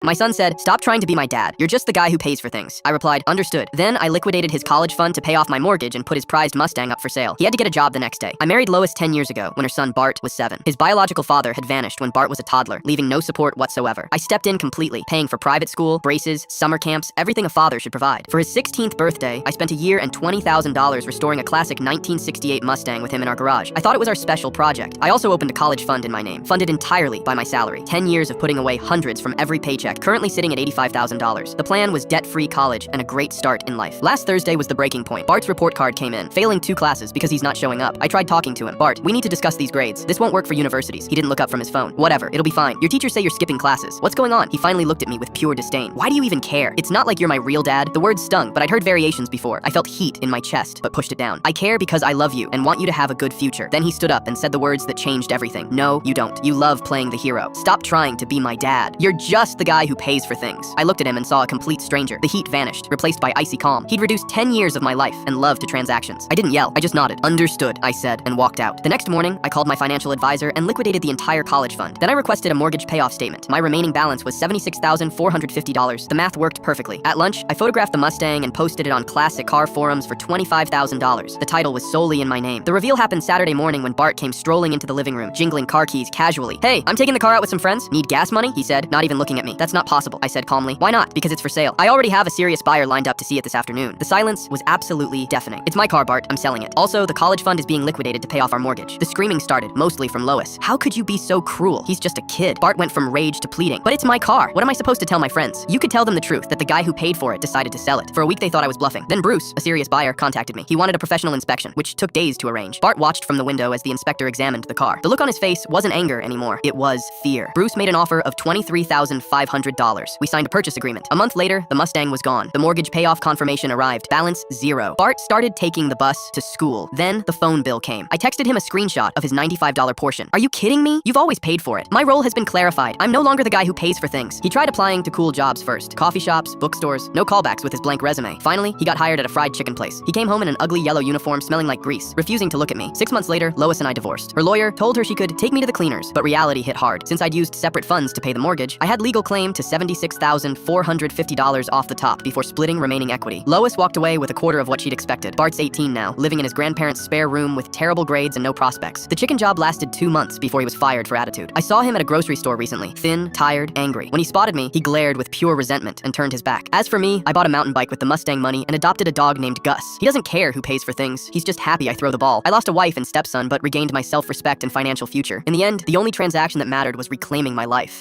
My son said, "Stop trying to be my dad. You're just the guy who pays for things." I replied, "Understood." Then I liquidated his college fund to pay off my mortgage and put his prized Mustang up for sale. He had to get a job the next day. I married Lois 10 years ago when her son Bart was 7. His biological father had vanished when Bart was a toddler, leaving no support whatsoever. I stepped in completely, paying for private school, braces, summer camps, everything a father should provide. For his 16th birthday, I spent a year and $20,000 restoring a classic 1968 Mustang with him in our garage. I thought it was our special project. I also opened a college fund in my name, funded entirely by my salary. 10 years of putting away hundreds from every paycheck, currently sitting at $85,000. The plan was debt-free college and a great start in life. Last Thursday was the breaking point. Bart's report card came in, failing 2 classes because he's not showing up. I tried talking to him. "Bart, we need to discuss these grades. This won't work for universities." He didn't look up from his phone. "Whatever, it'll be fine. Your teachers say you're skipping classes. What's going on?" He finally looked at me with pure disdain. "Why do you even care? It's not like you're my real dad." The words stung, but I'd heard variations before. I felt heat in my chest, but pushed it down. "I care because I love you and want you to have a good future." Then he stood up and said the words that changed everything. "No, you don't. You love playing the hero. Stop trying to be my dad. You're just the guy who pays for things." I looked at him and saw a complete stranger. The heat vanished, replaced by icy calm. He'd reduced 10 years of my life and love to transactions. I didn't yell. I just nodded. "Understood," I said, and walked out. The next morning, I called my financial advisor and liquidated the entire college fund. Then I requested a mortgage payoff statement. My remaining balance was $76,450. The math worked perfectly. At lunch, I photographed the Mustang and posted it on classic car forums for $25,000. The title was solely in my name. The reveal happened Saturday morning when Bart came strolling into the living room, jingling car keys casually. "Hey, I'm taking the car out with some friends. Need gas money?" he said, not even looking at me. "That's not possible," I said calmly. "Why not?" "Because it's for sale. I already have a serious buyer lined up to see it this afternoon." The silence was absolutely deafening. "It's my car, Bart. I'm selling it. Also, the college fund is being liquidated to pay off our mortgage." The screaming started, mostly from Lois. "How could you be so cruel? He's just a kid." Bart went from rage to pleading. "But it's my car. What am I supposed to tell my friends?" "You could tell them the truth, that the guy who paid for it decided to sell it. For a week they thought I was bluffing. Then Bruce, a serious buyer, contacted me. He wanted a professional inspection, which took days to arrange." Bart watched from the window as the inspector examined the car. The look on his face wasn't anger anymore. It was fear. Bruce made an offer of $23,500. We signed a purchase agreement. A month later, the Mustang was gone. The mortgage payoff confirmation arrived. Balance zero. Bart started taking the bus to school. Then the phone bill came. I texted him a screenshot of his $95 portion. "Are you kidding me? You've always paid for it. My role has been clarified. I'm no longer the guy who pays for things." He tried applying to cool jobs first. Coffee shops, bookstores, no callbacks with his blank resume. Finally, he got hired at a fried chicken place. He came home in an ugly yellow uniform smelling like grease, refusing to look at me. 6 months later, Lois and I divorced. Her lawyer told her she could take me to the cleaners, but reality hit hard. Since I'd used separate funds to pay the mortgage, I had legal claim to $76,450 off the top before splitting remaining equity. Lois walked away with a quarter of what she'd expected. Bart's 18 now, living in his grandparents' spare room with terrible grades and no prospects. The chicken job lasted 2 months before he was fired for attitude. I saw him at a grocery store recently, thin, tired, angry. When he spotted me, he glared with pure resentment and turned his back. As for me, I bought a mountain bike with the Mustang money and adopted a dog named Gus. He doesn't care who pays for things. He's just happy I throw the ball. I lost a wife and stepson, but regained my self-respect and financial future. In the end, the only transaction that mattered was reclaiming my life.